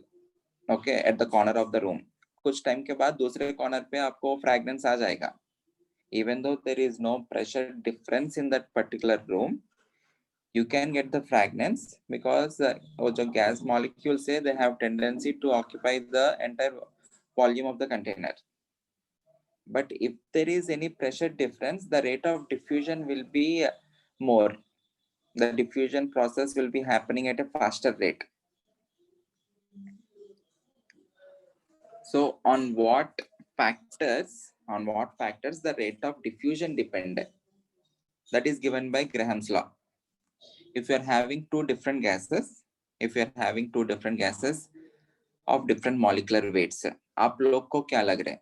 okay, at the corner of the room, कुछ time के बाद दूसरे corner पे आपको fragrance आ जाएगा. Even though there is no pressure difference in that particular room, you can get the fragrance because वो जो gas molecules है, they have tendency to occupy the entire volume of the container. But if there is any pressure difference, the rate of diffusion will be more. The diffusion process will be happening at a faster rate. So on what factors the rate of diffusion depend? That is given by Graham's law. If you are having two different gases of different molecular weights, आप लोग को क्या लग रहा है?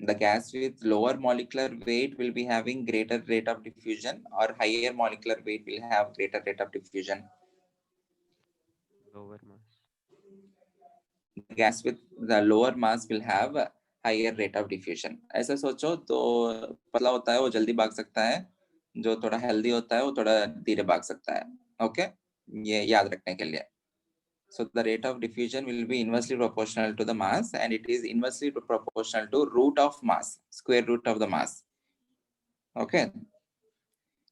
The gas with lower molecular weight will be having greater rate of diffusion, or higher molecular weight will have greater rate of diffusion? Lower mass. The gas with the lower mass will have a higher rate of diffusion. ऐसा सोचो तो पतला होता है वो जल्दी भाग सकता है, जो थोड़ा हेल्दी होता है वो थोड़ा धीरे भाग सकता है. ओके, ये याद रखने के लिए. So the rate of diffusion will be inversely proportional to the mass, and it is inversely proportional to root of mass, square root of the mass. Okay,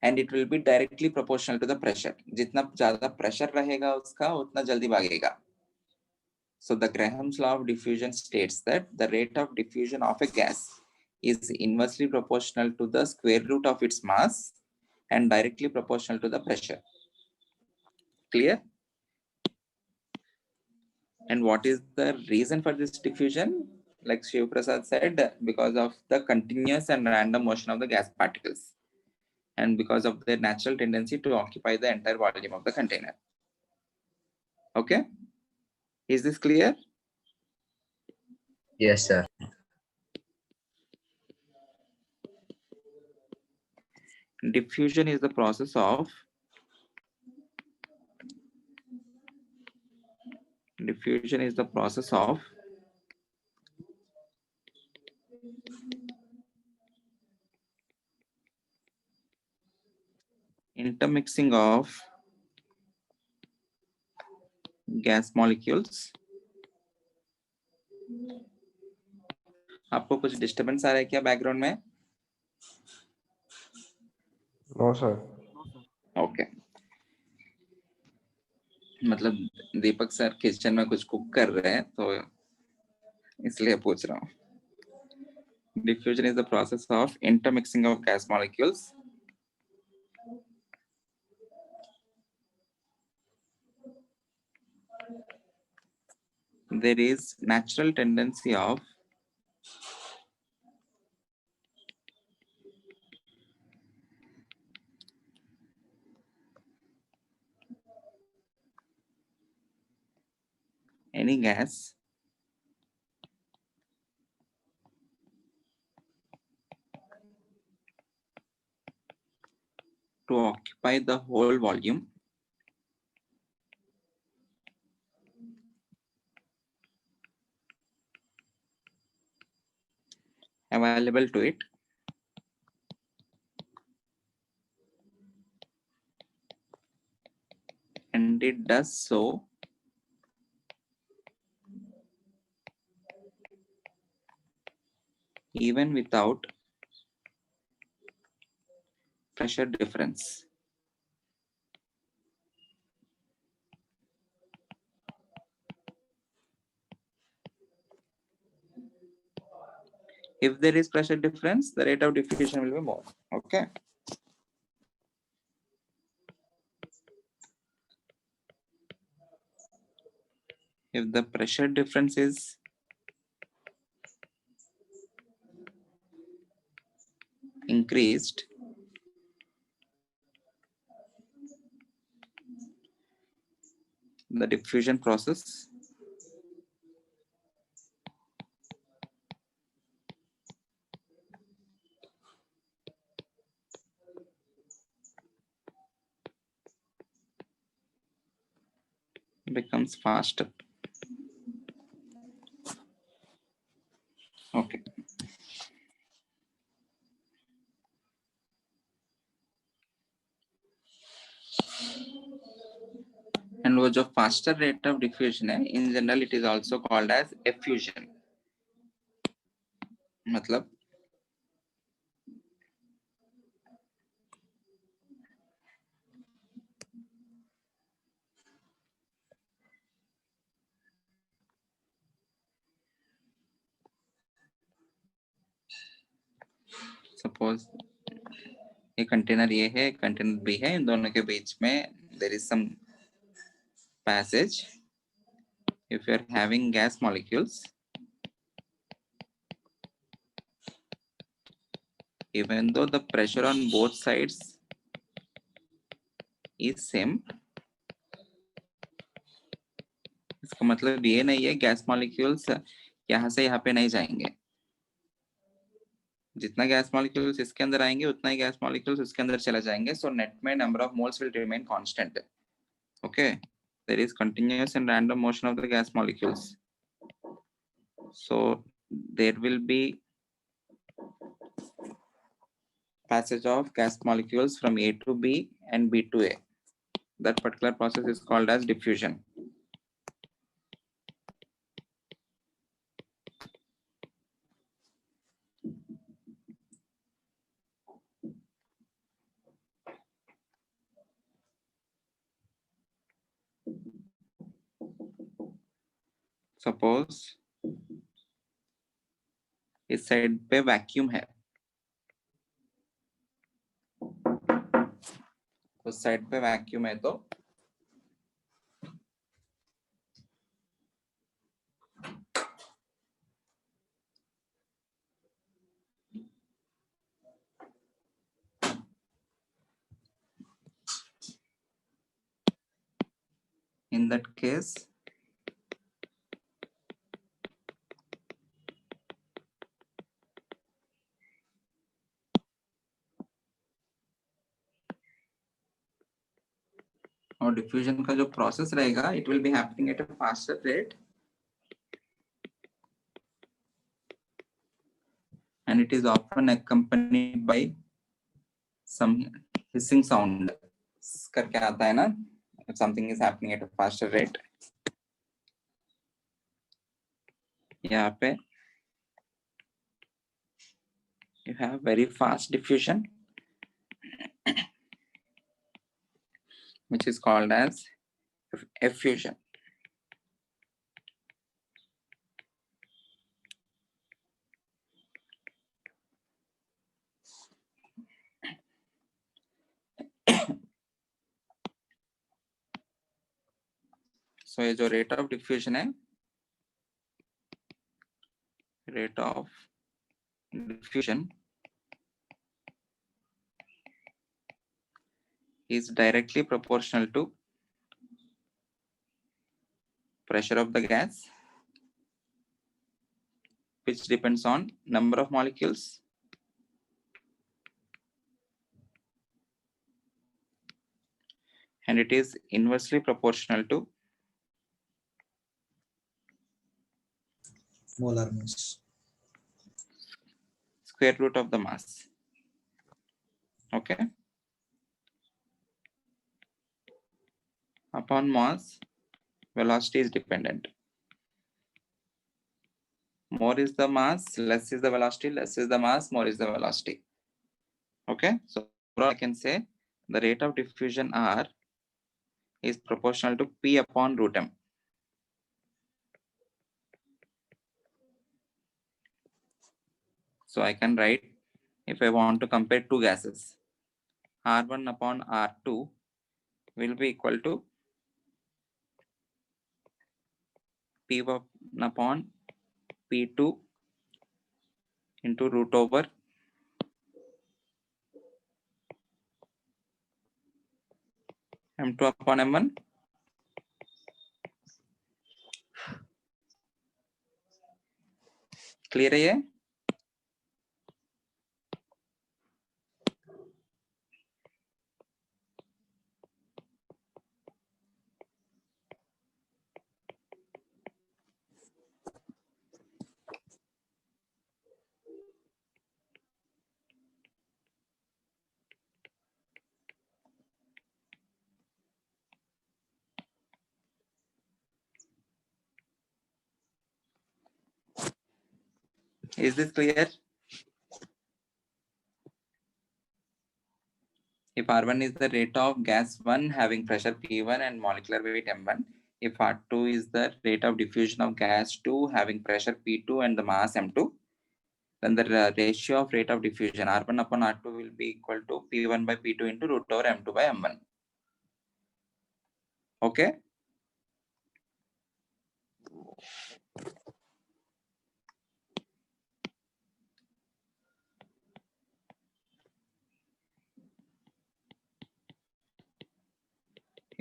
and it will be directly proportional to the pressure. जितना ज़्यादा pressure रहेगा उसका उतना जल्दी भागेगा. So the Graham's law of diffusion states that the rate of diffusion of a gas is inversely proportional to the square root of its mass and directly proportional to the pressure. Clear? And what is the reason for this diffusion? Like Shiv Prasad said, because of the continuous and random motion of the gas particles, and because of their natural tendency to occupy the entire volume of the container. Okay, is this clear? Yes, sir. Diffusion is the process of intermixing of gas molecules. आपको कुछ disturbance आ रहा है क्या background में? No, sir. Okay, मतलब दीपक sir kitchen में कुछ cook कर रहे हैं तो इसलिए पूछ रहा हूँ. Diffusion is the process of intermixing of gas molecules. There is natural tendency of any gas to occupy the whole volume available to it and it does so even without pressure difference. If there is pressure difference, the rate of diffusion will be more. Okay. If the pressure difference is increased, the diffusion process becomes faster. Okay. And वो जो faster rate of diffusion है, in general it is also called as effusion. मतलब suppose ये container ये है, container B है, इन दोनों के बीच में there is some passage. If you are having gas molecules, even though the pressure on both sides is same, इसका मतलब ये नहीं है गैस मॉलिक्यूल्स यहाँ से यहाँ पे नहीं जाएंगे. जितना गैस मॉलिक्यूल्स इसके अंदर आएंगे उतना ही गैस मॉलिक्यूल्स उसके अंदर चला जाएंगे. So net में number of moles will remain constant. Okay, there is continuous and random motion of the gas molecules. So there will be passage of gas molecules from A to B and B to A. That particular process is called as diffusion. Suppose इस side पे vacuum है, उस side पे vacuum है तो in that case और diffusion का जो प्रोसेस रहेगा it will be happening at a faster rate and it is often accompanied by some hissing sound करके आता है ना, if something is happening at a faster rate. यहाँ पे you have very fast diffusion which is called as effusion. So ये जो rate of diffusion है, rate of diffusion is directly proportional to pressure of the gas, which depends on number of molecules and it is inversely proportional to molar mass. square root of the mass. Okay. Upon mass, velocity is dependent. More is the mass, less is the velocity, less is the mass, more is the velocity. Okay, so I can say the rate of diffusion R is proportional to P upon root M. So I can write, if I want to compare two gases, R1 upon R2 will be equal to P1 upon P2 into root over M2 upon M1. Clear है ये? Is this clear? If R1 is the rate of gas 1 having pressure P1 and molecular weight M1, if R2 is the rate of diffusion of gas 2 having pressure P2 and the mass M2, then the ratio of rate of diffusion R1 upon R2 will be equal to P1 by P2 into root over M2 by M1. Okay.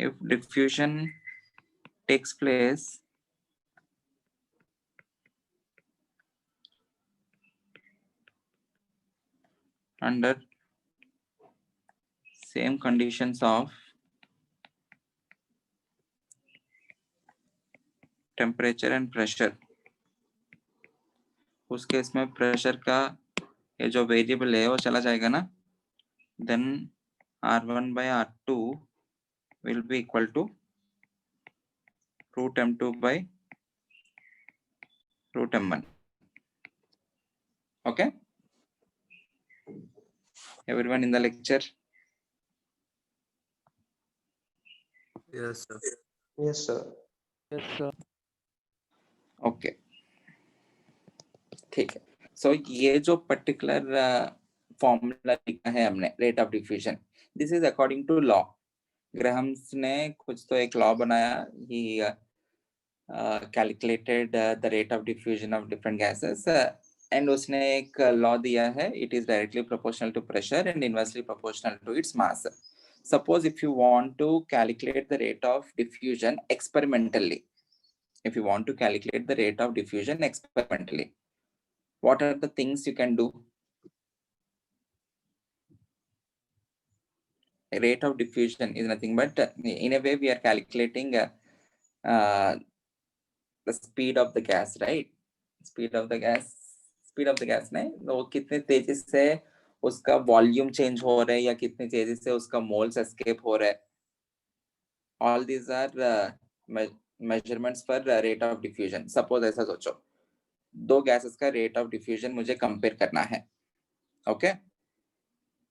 If diffusion takes place under same conditions of temperature and pressure, उस case में pressure का ये जो variable है वो चला जाएगा ना, then R1 by R2 will be equal to root M2 by root M1. Okay. Everyone in the lecture? Yes, sir. Yes, sir. Yes, sir. Okay. ठीक है. So ये जो particular formula लिखा है हमने rate of diffusion, this is according to law. Graham's ने कुछ तो एक law बनाया, he calculated the rate of diffusion of different gases and उसने एक law दिया है, it is directly proportional to pressure and inversely proportional to its mass. Suppose if you want to calculate the rate of diffusion experimentally, what are the things you can do? Rate of diffusion is nothing but in a way we are calculating the speed of the gas, right? Speed of the gas नहीं, वो कितने तेजी से उसका volume change हो रहा है या कितने तेजी से उसका मोल्स एस्केप हो रहा है. All these are measurements for rate of diffusion. Suppose ऐसा सोचो, दो gases का rate of diffusion मुझे compare करना है. Okay.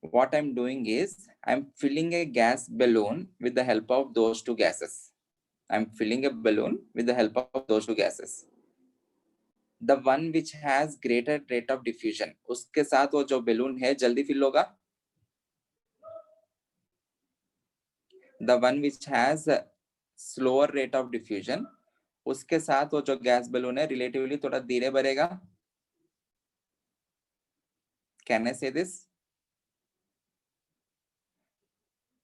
What I'm doing is I'm filling a gas balloon with the help of those two gases. The one which has greater rate of diffusion, उसके साथ वो जो balloon है जल्दी fill होगा. The one which has a slower rate of diffusion, उसके साथ वो जो gas balloon है relatively थोड़ा धीरे भरेगा. Can I say this?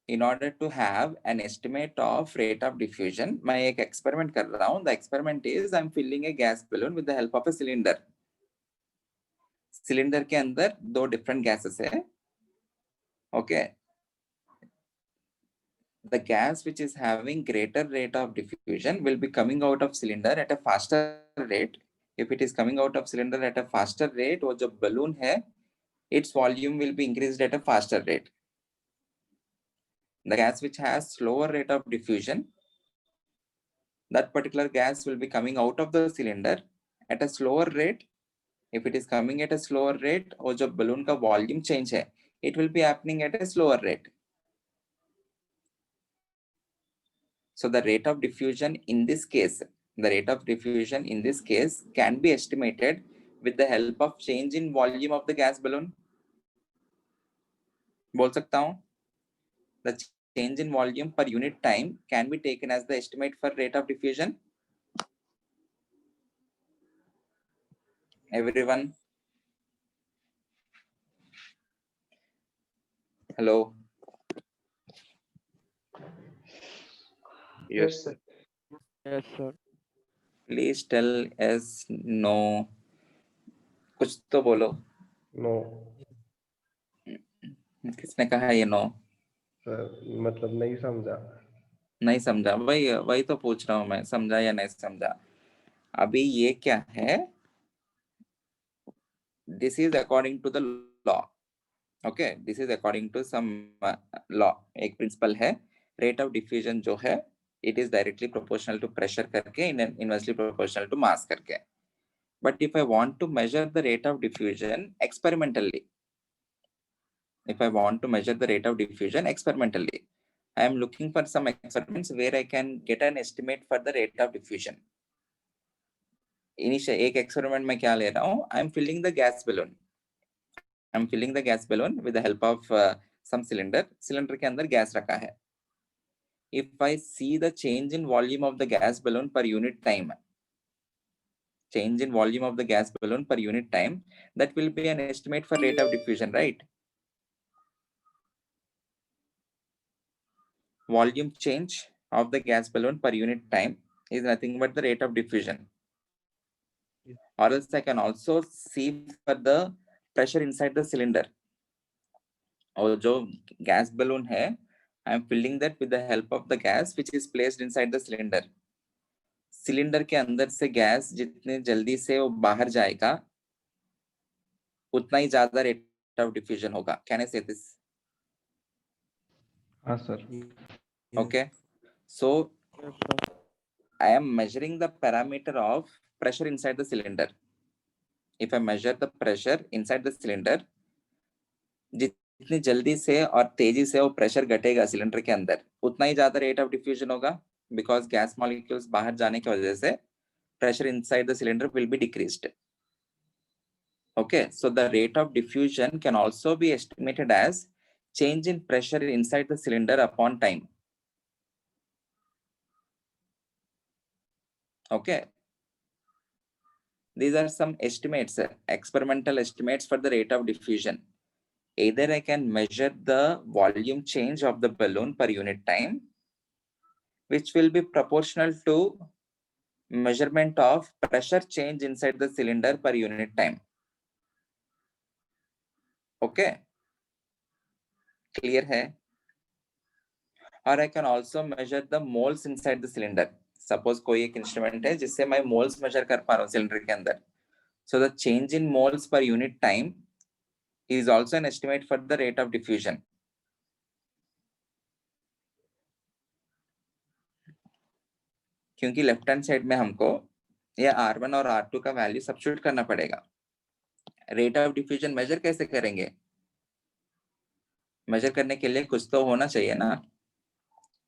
In order to have an estimate of rate of diffusion, मैं एक experiment कर रहा हूँ. The experiment is I'm filling a gas balloon with the help of a cylinder. Cylinder के अंदर दो different gases है. Okay. the gas which is having greater rate of diffusion will be coming out of cylinder at a faster rate. If it is coming out of cylinder at a faster rate, वो जो balloon है, its volume will be increased at a faster rate. The gas which has slower rate of diffusion, that particular gas will be coming out of the cylinder at a slower rate. If it is coming at a slower rate, और जो balloon का volume change है, it will be happening at a slower rate. So the rate of diffusion in this case, can be estimated with the help of change in volume of the gas balloon. बोल सकता हूँ? The change in volume per unit time can be taken as the estimate for rate of diffusion. Everyone? Hello? Yes, sir. Yes, sir. Please tell us no. कुछ तो बोलो. No किसने कहा ये no? Sir, मतलब नहीं समझा. नहीं समझा. वही तो पूछ रहा हूँ मैं, समझा या नहीं समझा. अभी ये क्या है? This is according to the law. Okay, this is according to some law. एक principle है, rate of diffusion जो है, it is directly proportional to pressure करके, inversely proportional to mass करके. But if I want to measure the rate of diffusion experimentally, I am looking for some experiments where I can get an estimate for the rate of diffusion. Initial एक experiment में क्या ले रहा हूँ? I am filling the gas balloon with the help of some cylinder. Cylinder के अंदर gas रखा है. If I see the change in volume of the gas balloon per unit time, that will be an estimate for rate of diffusion, right? Volume change of the gas balloon per unit time is nothing but the rate of diffusion. Or else I can also see for the pressure inside the cylinder. और जो gas balloon है, I am filling that with the help of the gas which is placed inside the cylinder. Cylinder के अंदर से gas जितने जल्दी से वो बाहर जाएगा, उतना ही ज्यादा रेट ऑफ डिफ्यूजन होगा. कैन आई से दिस? हाँ sir. Okay, so Yes, sir. I am measuring the parameter of pressure inside the cylinder. If I measure the pressure inside the cylinder, जितनी जल्दी से और तेजी से वो प्रेशर घटेगा सिलेंडर के अंदर, उतना ही ज्यादा रेट ऑफ डिफ्यूजन होगा, बिकॉज गैस मॉलिक्यूल्स बाहर जाने की वजह से pressure inside the cylinder will be decreased. Okay, so the rate of diffusion can also be estimated as change in pressure inside the cylinder upon time. Okay, these are some estimates, experimental estimates for the rate of diffusion. Either I can measure the volume change of the balloon per unit time, which will be proportional to measurement of pressure change inside the cylinder per unit time. Okay, clear hai? Or I can also measure the moles inside the cylinder. Suppose कोई एक instrument है जिससे मैं moles measure कर पा रहा हूँ cylinder के अंदर. So the change in moles per unit time is also an estimate for the rate of diffusion. क्योंकि लेफ्ट हैंड साइड में हमको ये R1 और R2 का वैल्यू सब्स्टिट्यूट करना पड़ेगा. रेट ऑफ डिफ्यूजन मेजर कैसे करेंगे? मेजर करने के लिए कुछ तो होना चाहिए ना.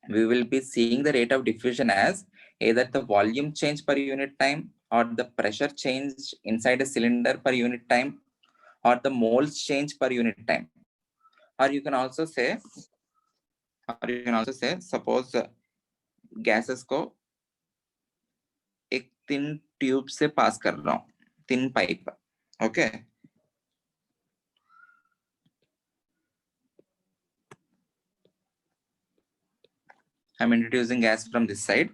We will be seeing the rate of diffusion as either the volume change per unit time, or the pressure change inside a cylinder per unit time, or the moles change per unit time. Or you can also say suppose gases को एक thin tube से पास कर रहा हूँ, thin pipe. Okay, I'm introducing gas from this side.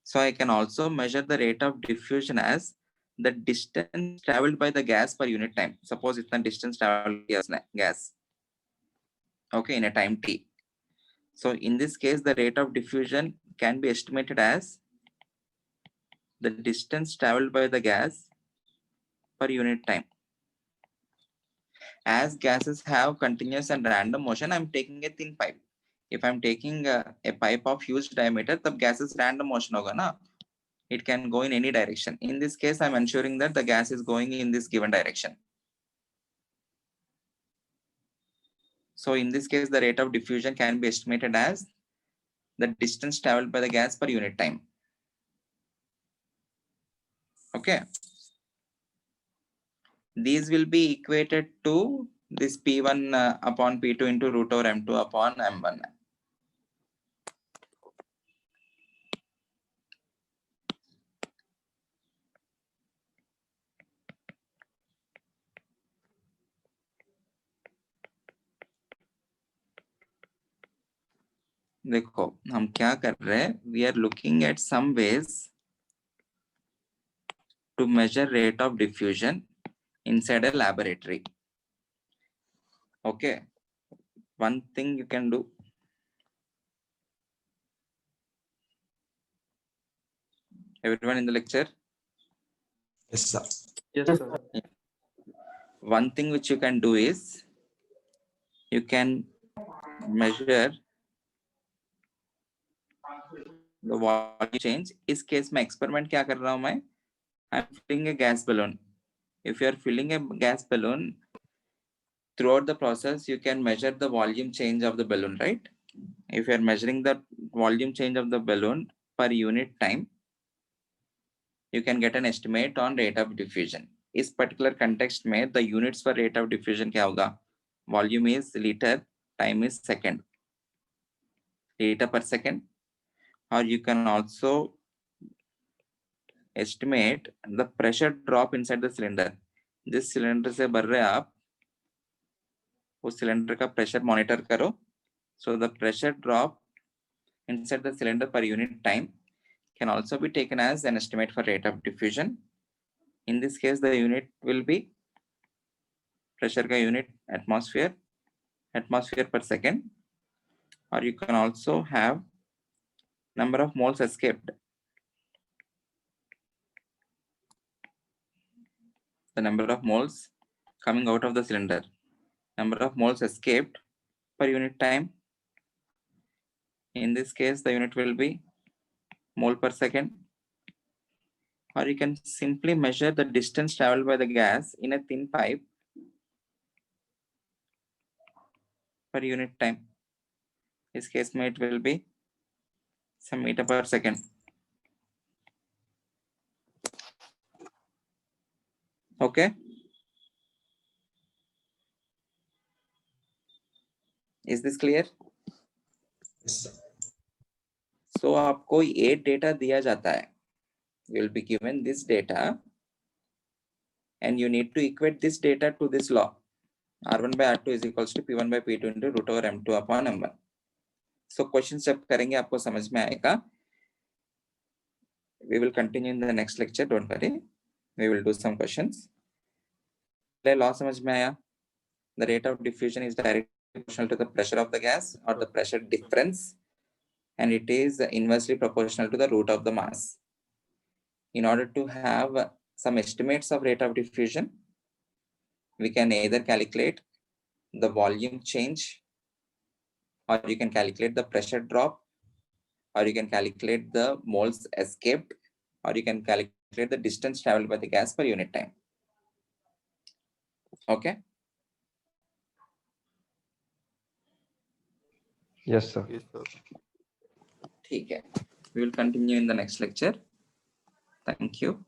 So I can also measure the rate of diffusion as the distance traveled by the gas per unit time. Suppose इतना distance traveled किया उसने gas. Okay, in a time t. So in this case, the rate of diffusion can be estimated as the distance traveled by the gas per unit time. As gases have continuous and random motion, I'm taking a thin pipe. If I'm taking a pipe of huge diameter, the gas is random motion hoga na. It can go in any direction. In this case, I'm ensuring that the gas is going in this given direction. So in this case, the rate of diffusion can be estimated as the distance traveled by the gas per unit time. Okay. These will be equated to this P1 upon P2 into root over M2 upon M1. देखो हम क्या कर रहे हैं, we are looking at some ways to measure rate of diffusion inside a laboratory. Okay, one thing you can do, everyone in the lecture, Yes, sir. Yes, sir. one thing which you can do is you can measure the volume change. इस case में experiment क्या कर रहा हूं मैं, I'm filling a gas balloon. If you are filling a gas balloon, throughout the process you can measure the volume change of the balloon, right? If you are measuring the volume change of the balloon per unit time, you can get an estimate on rate of diffusion. इस particular context में the units for rate of diffusion क्या होगा, volume is liter, time is second, liter per second. Or you can also estimate the pressure drop inside the cylinder. जिस cylinder से भर रहे आप उस सिलेंडर का प्रेशर मॉनिटर करो. So the pressure drop inside the cylinder per unit time can also be taken as an estimate for rate of diffusion. In this case, the unit will be pressure का unit atmosphere per second. Or you can also have number of moles escaped. The number of moles coming out of the cylinder. Number of moles escaped per unit time. In this case, the unit will be mole per second. Or you can simply measure the distance traveled by the gas in a thin pipe per unit time. This case में it will be some meter per second. Okay. Is this clear? Yes, sir. So आपको ये data दिया जाता है. You will be given this data and you need to equate this data to this law. R1 by R2 is equals to P1 by P2 into root over M2 upon M1. So questions जब करेंगे आपको समझ में आएगा. We will continue in the next lecture. Don't worry. We will do some questions. Law समझ में आया. The rate of diffusion is directly proportional to the pressure of the gas or the pressure difference, and it is inversely proportional to the root of the mass. In order to have some estimates of rate of diffusion, we can either calculate the volume change, or you can calculate the pressure drop, or you can calculate the moles escaped, or you can calculate the distance traveled by the gas per unit time. Okay. Yes, sir. Yes, sir. ठीक है. We will continue in the next lecture. Thank you.